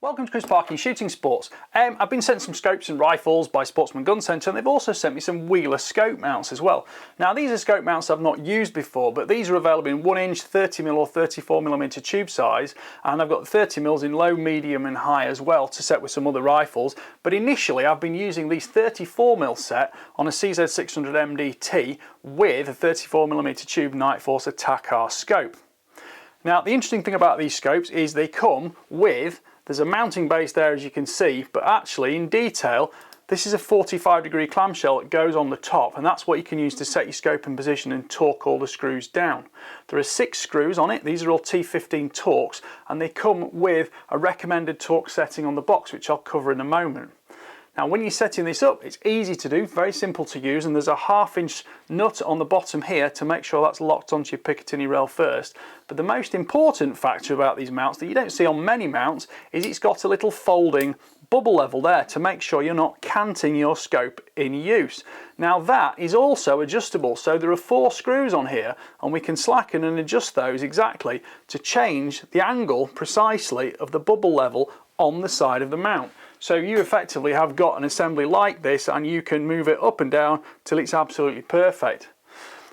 Welcome to Chris Parkin Shooting Sports. I've been sent some scopes and rifles by Sportsman Gun Centre, and they've also sent me some Wheeler scope mounts as well. Now these are scope mounts I've not used before, but these are available in 1-inch, 30mm or 34mm tube size, and I've got 30mm in low, medium and high as well to set with some other rifles. But initially I've been using these 34mm set on a CZ600 MDT with a 34mm tube Night Force Attack R scope. Now the interesting thing about these scopes is they come with, there's a mounting base there as you can see, but actually in detail this is a 45-degree clamshell that goes on the top, and that's what you can use to set your scope in position and torque all the screws down. There are 6 screws on it, these are all T15 torques, and they come with a recommended torque setting on the box which I'll cover in a moment. Now when you're setting this up, it's easy to do, very simple to use, and there's a 1/2-inch nut on the bottom here to make sure that's locked onto your Picatinny rail first. But the most important factor about these mounts that you don't see on many mounts is it's got a little folding bubble level there to make sure you're not canting your scope in use. Now that is also adjustable, so there are 4 screws on here and we can slacken and adjust those exactly to change the angle precisely of the bubble level on the side of the mount. So you effectively have got an assembly like this and you can move it up and down till it's absolutely perfect.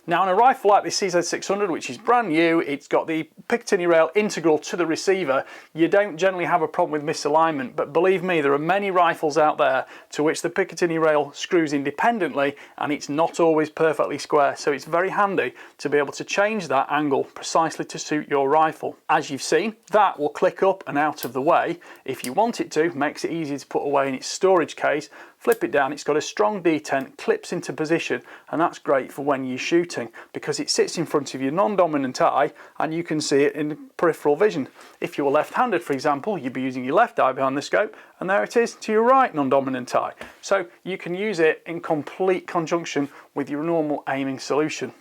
Now on a rifle like this CZ600, which is brand new, it's got the Picatinny rail integral to the receiver, you don't generally have a problem with misalignment, but believe me, there are many rifles out there to which the Picatinny rail screws independently and it's not always perfectly square, so it's very handy to be able to change that angle precisely to suit your rifle. As you've seen, that will click up and out of the way if you want it to, makes it easy to put away in its storage case. Flip it down, it's got a strong detent, clips into position, and that's great for when you're shooting because it sits in front of your non-dominant eye and you can see it in peripheral vision. If you were left-handed, for example, you'd be using your left eye behind the scope, and there it is to your right non-dominant eye. So you can use it in complete conjunction with your normal aiming solution.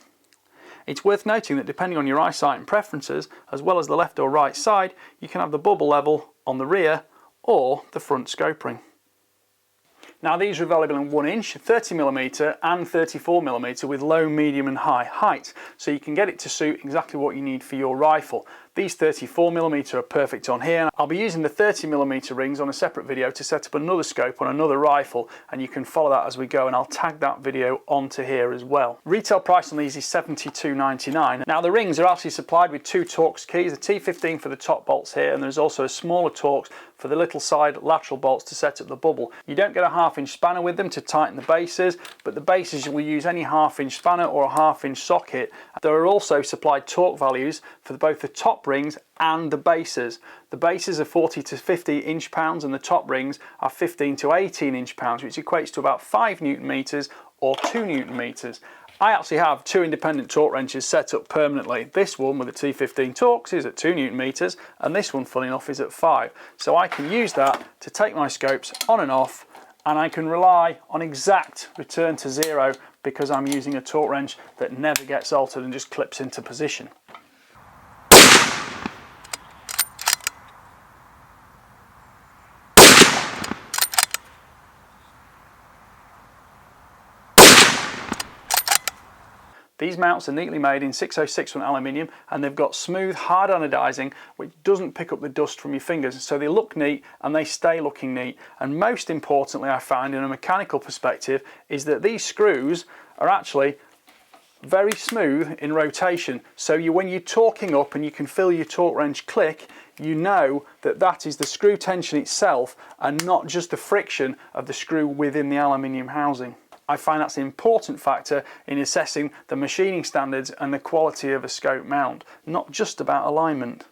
It's worth noting that depending on your eyesight and preferences, as well as the left or right side, you can have the bubble level on the rear or the front scope ring. Now these are available in 1-inch, 30mm and 34mm with low, medium and high height, so you can get it to suit exactly what you need for your rifle. These 34mm are perfect on here. I'll be using the 30mm rings on a separate video to set up another scope on another rifle, and you can follow that as we go, and I'll tag that video onto here as well. Retail price on these is $72.99. Now the rings are actually supplied with 2 Torx keys, the T15 for the top bolts here, and there's also a smaller Torx for the little side lateral bolts to set up the bubble. You don't get a 1/2-inch spanner with them to tighten the bases, but the bases you will use any 1/2-inch spanner or a 1/2-inch socket. There are also supplied torque values for both the top rings and the bases. The bases are 40 to 50 inch-pounds and the top rings are 15 to 18 inch-pounds, which equates to about 5 Newton-meters or 2 Newton-meters. I actually have 2 independent torque wrenches set up permanently. This one with the T15 Torx is at 2 Newton-meters and this one, funny enough, is at 5. So I can use that to take my scopes on and off, and I can rely on exact return to zero because I'm using a torque wrench that never gets altered and just clips into position. These mounts are neatly made in 606 aluminium, and they've got smooth, hard anodizing which doesn't pick up the dust from your fingers, so they look neat and they stay looking neat. And most importantly, I find in a mechanical perspective, is that these screws are actually very smooth in rotation, so when you're torquing up and you can feel your torque wrench click, you know that that is the screw tension itself and not just the friction of the screw within the aluminium housing. I find that's an important factor in assessing the machining standards and the quality of a scope mount, not just about alignment.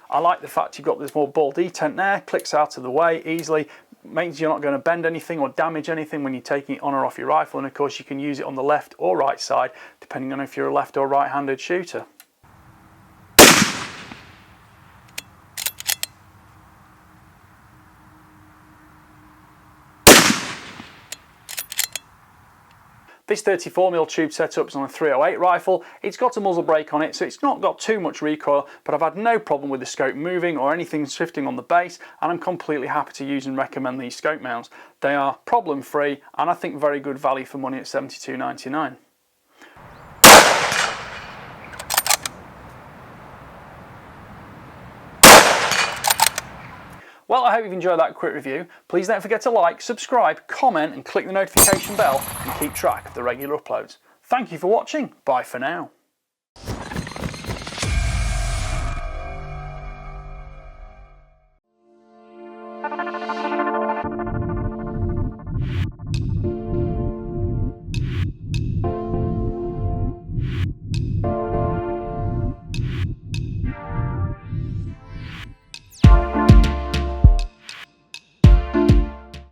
I like the fact you've got this more ball detent there, clicks out of the way easily, means you're not going to bend anything or damage anything when you're taking it on or off your rifle, and of course you can use it on the left or right side depending on if you're a left or right-handed shooter. This 34mm tube setup is on a 308 rifle. It's got a muzzle brake on it, so it's not got too much recoil, but I've had no problem with the scope moving or anything shifting on the base, and I'm completely happy to use and recommend these scope mounts. They are problem free and I think very good value for money at $72.99. Well, I hope you've enjoyed that quick review. Please don't forget to like, subscribe, comment and click the notification bell and keep track of the regular uploads. Thank you for watching. Bye for now.